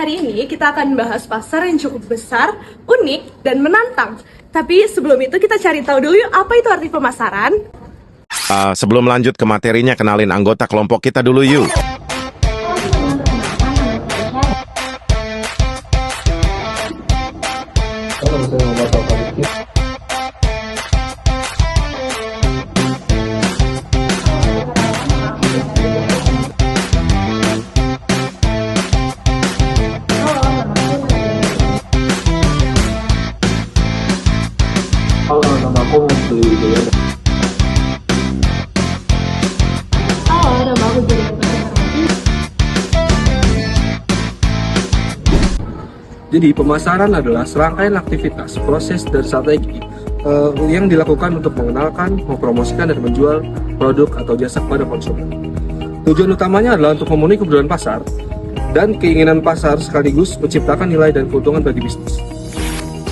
Hari ini kita akan bahas pasar yang cukup besar, unik, dan menantang. Tapi sebelum itu kita cari tahu dulu yuk apa itu arti pemasaran. Sebelum lanjut ke materinya, kenalin anggota kelompok kita dulu yuk. Halo, nama aku jadi Jadi pemasaran adalah serangkaian aktivitas, proses, dan strategi yang dilakukan untuk mengenalkan, mempromosikan, dan menjual produk atau jasa kepada konsumen. Tujuan utamanya adalah untuk memenuhi kebutuhan pasar dan keinginan pasar sekaligus menciptakan nilai dan keuntungan bagi bisnis.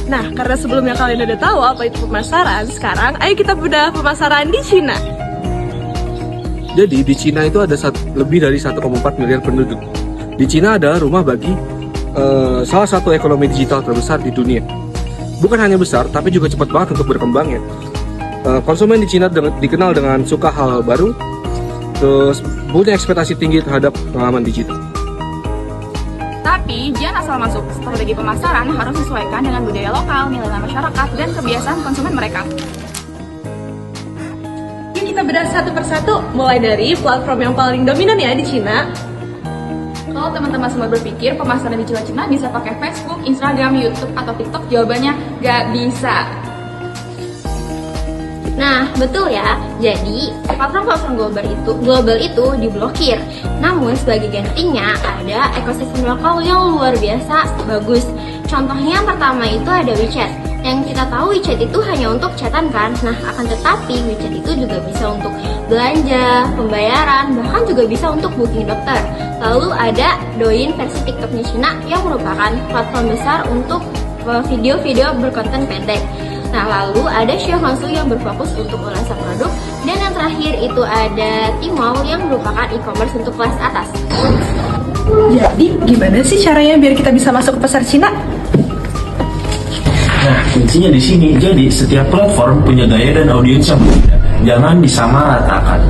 Nah, karena sebelumnya kalian udah tahu apa itu pemasaran, sekarang ayo kita bedah pemasaran di Cina. Jadi di Cina itu ada lebih dari 1,4 miliar penduduk. Di Cina ada rumah bagi salah satu ekonomi digital terbesar di dunia. Bukan hanya besar, tapi juga cepat banget untuk berkembang ya. Konsumen di Cina dikenal dengan suka hal baru, terus punya ekspektasi tinggi terhadap pengalaman digital. Tapi, jangan asal masuk. Strategi pemasaran harus disesuaikan dengan budaya lokal, nilai masyarakat, dan kebiasaan konsumen mereka. Yuk kita bedah satu persatu, mulai dari platform yang paling dominan ya di Cina. Kalau teman-teman semua berpikir pemasaran digital Cina bisa pakai Facebook, Instagram, YouTube, atau TikTok, jawabannya nggak bisa. Nah, betul ya. Jadi, platform global itu diblokir. Namun, sebagai gantinya ada ekosistem lokal yang luar biasa bagus. Contohnya yang pertama itu ada WeChat. Yang kita tahu WeChat itu hanya untuk chatan kan? Nah, akan tetapi WeChat itu juga bisa untuk belanja, pembayaran, bahkan juga bisa untuk booking dokter. Lalu ada Douyin versi TikToknya Cina yang merupakan platform besar untuk video-video berkonten pendek. Nah, lalu ada Xiaohongshu yang berfokus untuk ulasan produk, dan yang terakhir itu ada Tmall yang merupakan e-commerce untuk kelas atas. Jadi, gimana sih caranya biar kita bisa masuk ke pasar Cina? Nah, kuncinya di sini. Jadi, setiap platform punya gaya dan audiens yang berbeda. Jangan disamaratakan.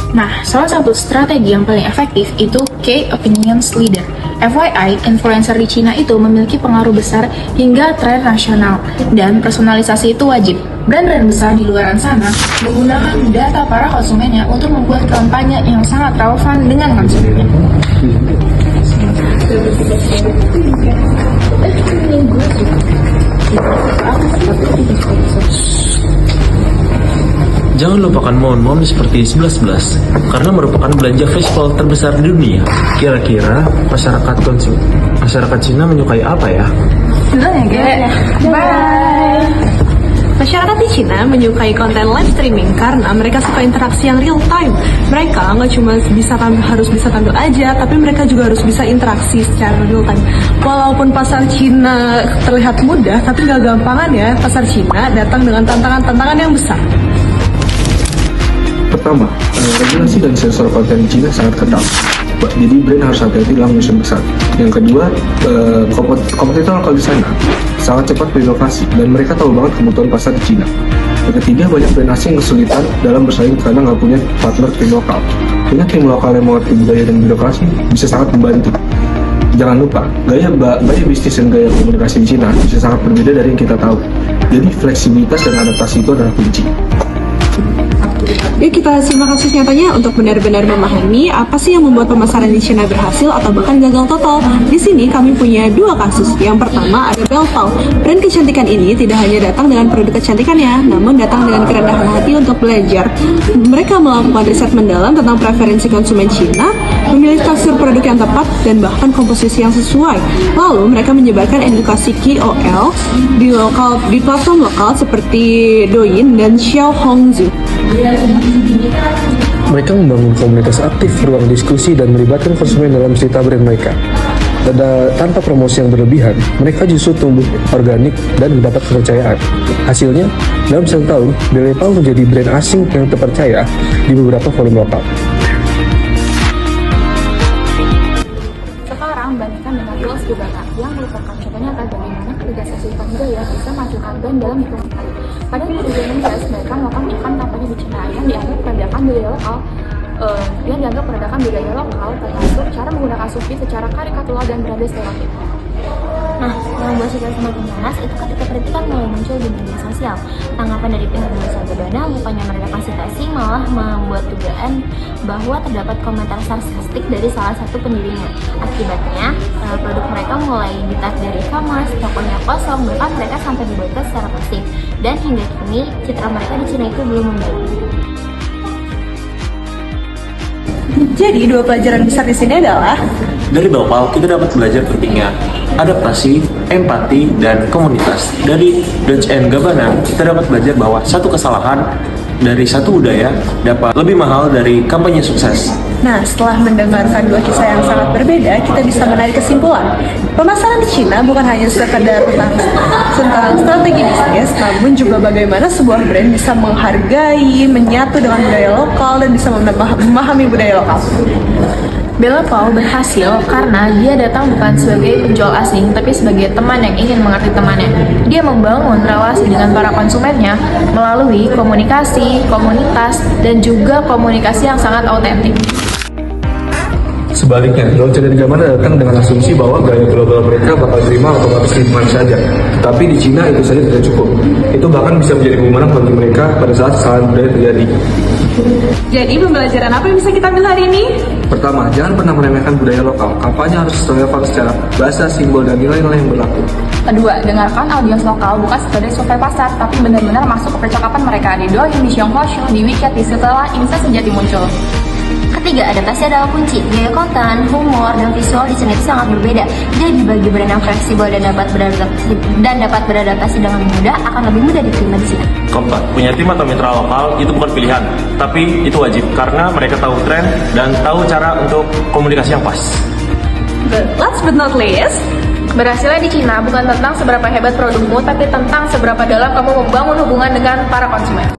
Nah, salah satu strategi yang paling efektif itu Key Opinions Leader. FYI, influencer di Cina itu memiliki pengaruh besar hingga tren nasional, dan personalisasi itu wajib. Brand-brand besar di luar sana menggunakan data para konsumennya untuk membuat kampanye yang sangat relevan dengan konsumennya. Jangan lupakan momen-momen seperti 11.11 karena merupakan belanja festival terbesar di dunia. Kira-kira masyarakat Cina menyukai apa ya? Bye! Masyarakat di Cina menyukai konten live streaming karena mereka suka interaksi yang real time. Mereka nggak cuma harus bisa tampil aja, tapi mereka juga harus bisa interaksi secara real time. Walaupun pasar Cina terlihat mudah, tapi nggak gampangan ya. Pasar Cina datang dengan tantangan-tantangan yang besar. Pertama, regulasi dan sensor konten di Cina sangat ketat. Jadi brand harus hati-hati dalam menyusun besar. Yang kedua, kompetitor lokal di sana sangat cepat berinovasi dan mereka tahu banget kebutuhan pasar di Cina. Yang ketiga, banyak brand asing kesulitan dalam bersaing karena nggak punya partner tim lokal. Punya tim lokal yang mengerti budaya dan birokrasi bisa sangat membantu. Jangan lupa, gaya bisnis dan gaya komunikasi di Cina bisa sangat berbeda dari yang kita tahu. Jadi fleksibilitas dan adaptasi itu adalah kunci. Yuk kita simak kasus nyatanya untuk benar-benar memahami apa sih yang membuat pemasaran di Cina berhasil atau bahkan gagal total. Di sini kami punya dua kasus. Yang pertama ada Beltao. Brand kecantikan ini tidak hanya datang dengan produk kecantikannya, namun datang dengan kerendahan hati untuk belajar. Mereka melakukan riset mendalam tentang preferensi konsumen Cina, memilih tekstur produk yang tepat, dan bahkan komposisi yang sesuai. Lalu mereka menyebarkan edukasi KOL di platform lokal seperti Douyin dan Xiaohongshu. Mereka membangun komunitas aktif, ruang diskusi, dan melibatkan konsumen dalam cerita brand mereka. Tanpa promosi yang berlebihan, mereka justru tumbuh organik dan mendapat kepercayaan. Hasilnya, dalam 1 tahun, Beltao menjadi brand asing yang terpercaya di beberapa forum lokal. Akibata yang merupakan contoh nyata bagaimana ketiga sosial budaya bisa memajukan brand dalam hitungan hari. Pada 2016, mereka melakukan iklan kampanye di Cina yang dianggap peradakan budaya lokal, termasuk cara menggunakan sufi secara karikatural dan berada stereotip. Nah, yang membuat situasi semakin panas itu ketika kritikan mulai muncul di media sosial. Tanggapan dari pihak Nusa Dana bukannya meredakan situasi, malah membuat dugaan bahwa terdapat komentar sarkastik dari salah satu pendirinya. Akibatnya, produk mereka mulai di-tag dari e-commerce, tokonya kosong, bahkan mereka sampai diboikot secara pasif. Dan hingga kini, citra mereka di Cina itu belum membaik. Jadi dua pelajaran besar di sini adalah Dari Belpal, kita dapat belajar pentingnya adaptasi, empati, dan komunitas. Dari Deutsche and Gabbana, kita dapat belajar bahwa satu kesalahan dari satu budaya dapat lebih mahal dari kampanye sukses. Nah, setelah mendengarkan dua kisah yang sangat berbeda, kita bisa menarik kesimpulan. Pemasaran di Cina bukan hanya sekedar tentang strategi bisnis, namun juga bagaimana sebuah brand bisa menghargai, menyatu dengan budaya lokal, dan bisa memahami budaya lokal. Belpal berhasil karena dia datang bukan sebagai penjual asing, tapi sebagai teman yang ingin mengerti temannya. Dia membangun relasi dengan para konsumennya melalui komunikasi, komunitas, dan juga komunikasi yang sangat autentik. Sebaliknya, Dolce & Gabbana datang dengan asumsi bahwa gaya global mereka bakal terima otomatis di mana saja. Tapi di Cina itu saja tidak cukup. Itu bahkan bisa menjadi bumerang bagi mereka pada saat kesalahan budaya terjadi. Jadi pembelajaran apa yang bisa kita ambil hari ini? Pertama, jangan pernah meremehkan budaya lokal. Kampanye harus relevan secara bahasa, simbol, dan nilai-nilai yang berlaku. Kedua, dengarkan audiens lokal bukan sekedar survei pasar, tapi benar-benar masuk ke percakapan mereka di Douyin, di Xionghuaxu, di WeChat, di setelah Insta sejati muncul. Ketiga, adaptasi adalah kunci. Gaya konten, humor, dan visual di sini itu sangat berbeda. Jadi bagi brand yang fleksibel dan dapat beradaptasi dengan mudah akan lebih mudah diterima di sini. Keempat, punya tim atau mitra lokal itu bukan pilihan, tapi itu wajib karena mereka tahu tren dan tahu cara untuk komunikasi yang pas. But last but not least, Berhasilnya di Cina bukan tentang seberapa hebat produkmu, tapi tentang seberapa dalam kamu membangun hubungan dengan para konsumen.